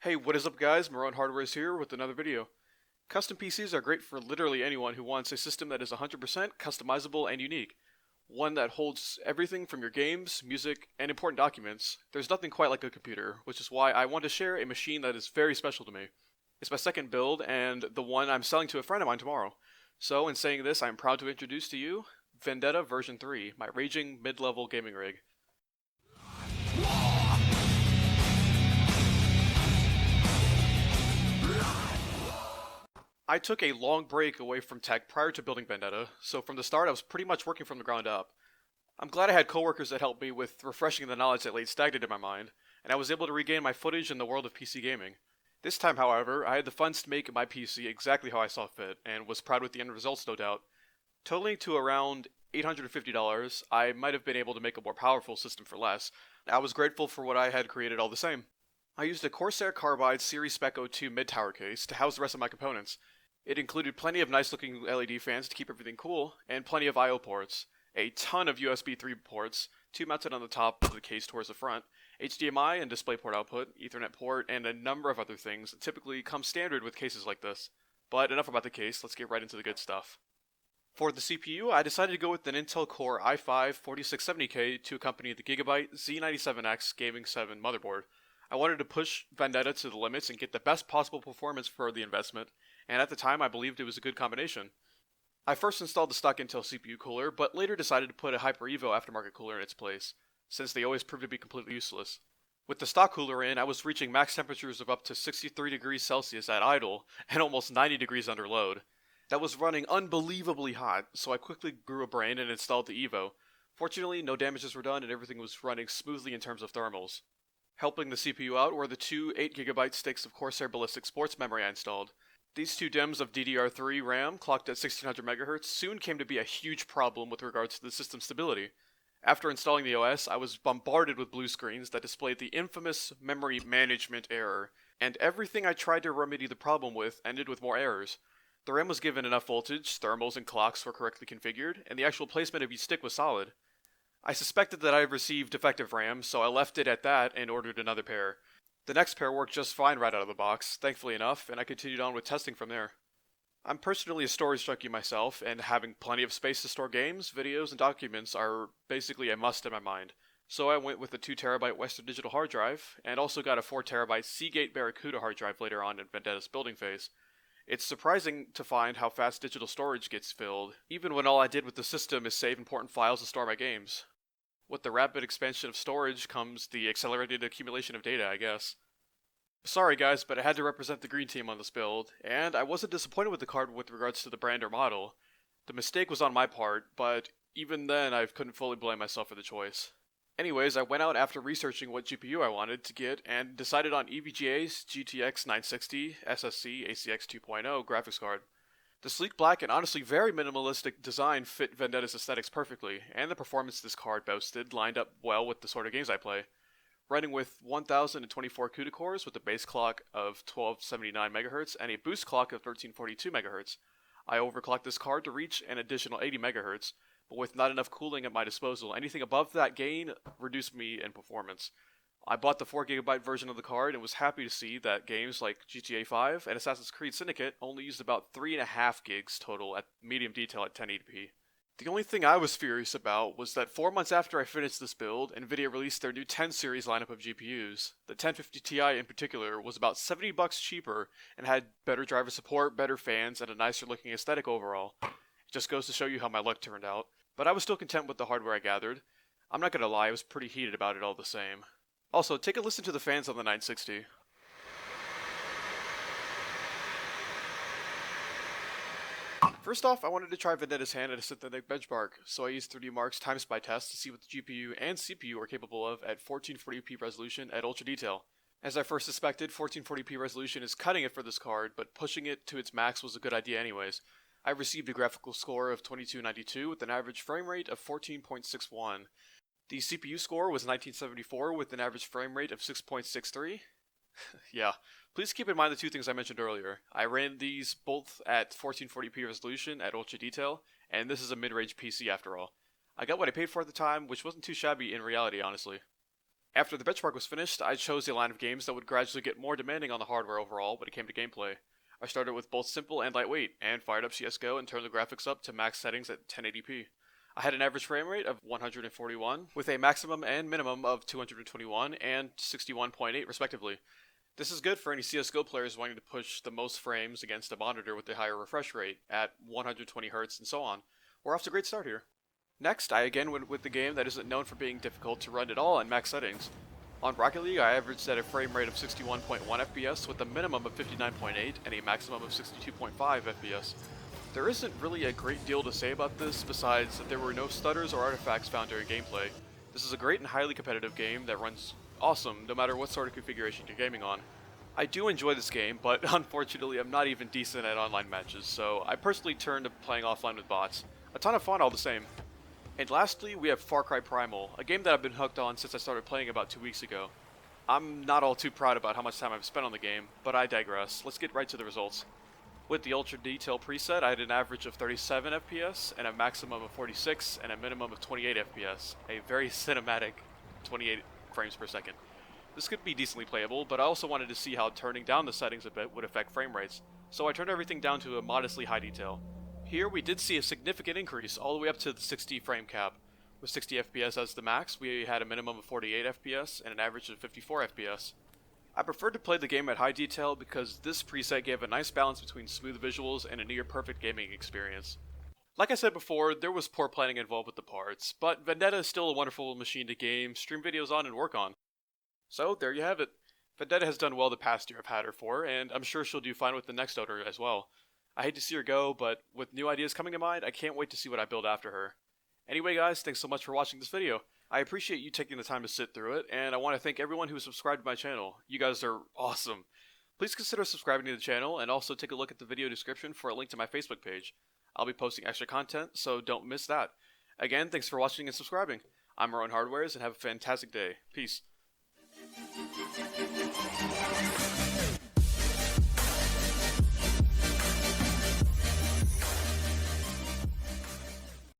Hey, what is up guys? Marone Hardware is here with another video. Custom PCs are great for literally anyone who wants a system that is 100% customizable and unique. One that holds everything from your games, music, and important documents. There's nothing quite like a computer, which is why I want to share a machine that is very special to me. It's my second build and the one I'm selling to a friend of mine tomorrow. So in saying this, I'm proud to introduce to you Vendetta version 3, my raging mid-level gaming rig. I took a long break away from tech prior to building Vendetta, so from the start I was pretty much working from the ground up. I'm glad I had coworkers that helped me with refreshing the knowledge that lay stagnant in my mind, and I was able to regain my footage in the world of PC gaming. This time, however, I had the funds to make my PC exactly how I saw fit, and was proud with the end results, no doubt. Totaling to around $850, I might have been able to make a more powerful system for less. I was grateful for what I had created all the same. I used a Corsair Carbide Series Spec 02 mid-tower case to house the rest of my components. It included plenty of nice looking LED fans to keep everything cool, and plenty of I/O ports, a ton of USB 3 ports, two mounted on the top of the case towards the front, HDMI and DisplayPort output, Ethernet port, and a number of other things that typically come standard with cases like this. But enough about the case, let's get right into the good stuff. For the CPU, I decided to go with an Intel Core i5-4670K to accompany the Gigabyte Z97X Gaming 7 motherboard. I wanted to push Vendetta to the limits and get the best possible performance for the investment, and at the time I believed it was a good combination. I first installed the stock Intel CPU cooler, but later decided to put a Hyper-Evo aftermarket cooler in its place, since they always proved to be completely useless. With the stock cooler in, I was reaching max temperatures of up to 63 degrees Celsius at idle, and almost 90 degrees under load. That was running unbelievably hot, so I quickly grew a brain and installed the Evo. Fortunately, no damages were done and everything was running smoothly in terms of thermals. Helping the CPU out were the two 8GB sticks of Corsair Ballistic Sports memory I installed. These two DIMMs of DDR3 RAM, clocked at 1600 MHz, soon came to be a huge problem with regards to the system's stability. After installing the OS, I was bombarded with blue screens that displayed the infamous memory management error, and everything I tried to remedy the problem with ended with more errors. The RAM was given enough voltage, thermals and clocks were correctly configured, and the actual placement of each stick was solid. I suspected that I had received defective RAM, so I left it at that and ordered another pair. The next pair worked just fine right out of the box, thankfully enough, and I continued on with testing from there. I'm personally a storage junkie myself, and having plenty of space to store games, videos, and documents are basically a must in my mind. So I went with a 2TB Western Digital hard drive, and also got a 4TB Seagate Barracuda hard drive later on in Vendetta's building phase. It's surprising to find how fast digital storage gets filled, even when all I did with the system is save important files and store my games. With the rapid expansion of storage comes the accelerated accumulation of data, I guess. Sorry guys, but I had to represent the green team on this build, and I wasn't disappointed with the card with regards to the brand or model. The mistake was on my part, but even then I couldn't fully blame myself for the choice. Anyways, I went out after researching what GPU I wanted to get and decided on EVGA's GTX 960 SSC ACX 2.0 graphics card. The sleek black and honestly very minimalistic design fit Vendetta's aesthetics perfectly, and the performance this card boasted lined up well with the sort of games I play. Running with 1024 CUDA cores with a base clock of 1279 MHz and a boost clock of 1342 MHz. I overclocked this card to reach an additional 80 MHz, but with not enough cooling at my disposal, anything above that gain reduced me in performance. I bought the 4GB version of the card and was happy to see that games like GTA 5 and Assassin's Creed Syndicate only used about 3.5 gigs total at medium detail at 1080p. The only thing I was furious about was that 4 months after I finished this build, Nvidia released their new 10 series lineup of GPUs. The 1050 Ti in particular was about $70 cheaper and had better driver support, better fans, and a nicer looking aesthetic overall. It just goes to show you how my luck turned out. But I was still content with the hardware I gathered. I'm not gonna lie, I was pretty heated about it all the same. Also, take a listen to the fans on the 960. First off, I wanted to try Vendetta's hand at a synthetic benchmark, so I used 3DMark's time spy test to see what the GPU and CPU are capable of at 1440p resolution at ultra detail. As I first suspected, 1440p resolution is cutting it for this card, but pushing it to its max was a good idea anyways. I received a graphical score of 2292 with an average frame rate of 14.61. The CPU score was 1974 with an average frame rate of 6.63. Yeah, please keep in mind the two things I mentioned earlier. I ran these both at 1440p resolution at ultra detail, and this is a mid-range PC after all. I got what I paid for at the time, which wasn't too shabby in reality, honestly. After the benchmark was finished, I chose a line of games that would gradually get more demanding on the hardware overall when it came to gameplay. I started with both simple and lightweight, and fired up CSGO and turned the graphics up to max settings at 1080p. I had an average frame rate of 141, with a maximum and minimum of 221 and 61.8 respectively. This is good for any CSGO players wanting to push the most frames against a monitor with a higher refresh rate, at 120Hz and so on. We're off to a great start here. Next, I again went with the game that isn't known for being difficult to run at all in max settings. On Rocket League, I averaged at a frame rate of 61.1 FPS with a minimum of 59.8 and a maximum of 62.5 FPS. There isn't really a great deal to say about this besides that there were no stutters or artifacts found during gameplay. This is a great and highly competitive game that runs awesome no matter what sort of configuration you're gaming on. I do enjoy this game, but unfortunately I'm not even decent at online matches, so I personally turned to playing offline with bots. A ton of fun all the same. And lastly, we have Far Cry Primal, a game that I've been hooked on since I started playing about 2 weeks ago. I'm not all too proud about how much time I've spent on the game, but I digress. Let's get right to the results. With the Ultra Detail preset, I had an average of 37 FPS, and a maximum of 46, and a minimum of 28 FPS. A very cinematic 28 frames per second. This could be decently playable, but I also wanted to see how turning down the settings a bit would affect frame rates, so I turned everything down to a modestly high detail. Here we did see a significant increase all the way up to the 60 frame cap. With 60 FPS as the max, we had a minimum of 48 FPS and an average of 54 FPS. I preferred to play the game at high detail because this preset gave a nice balance between smooth visuals and a near perfect gaming experience. Like I said before, there was poor planning involved with the parts, but Vendetta is still a wonderful machine to game, stream videos on, and work on. So there you have it. Vendetta has done well the past year I've had her for, and I'm sure she'll do fine with the next owner as well. I hate to see her go, but with new ideas coming to mind, I can't wait to see what I build after her. Anyway guys, thanks so much for watching this video. I appreciate you taking the time to sit through it, and I want to thank everyone who subscribed to my channel. You guys are awesome. Please consider subscribing to the channel, and also take a look at the video description for a link to my Facebook page. I'll be posting extra content, so don't miss that. Again, thanks for watching and subscribing. I'm Marone Hardwares, and have a fantastic day. Peace.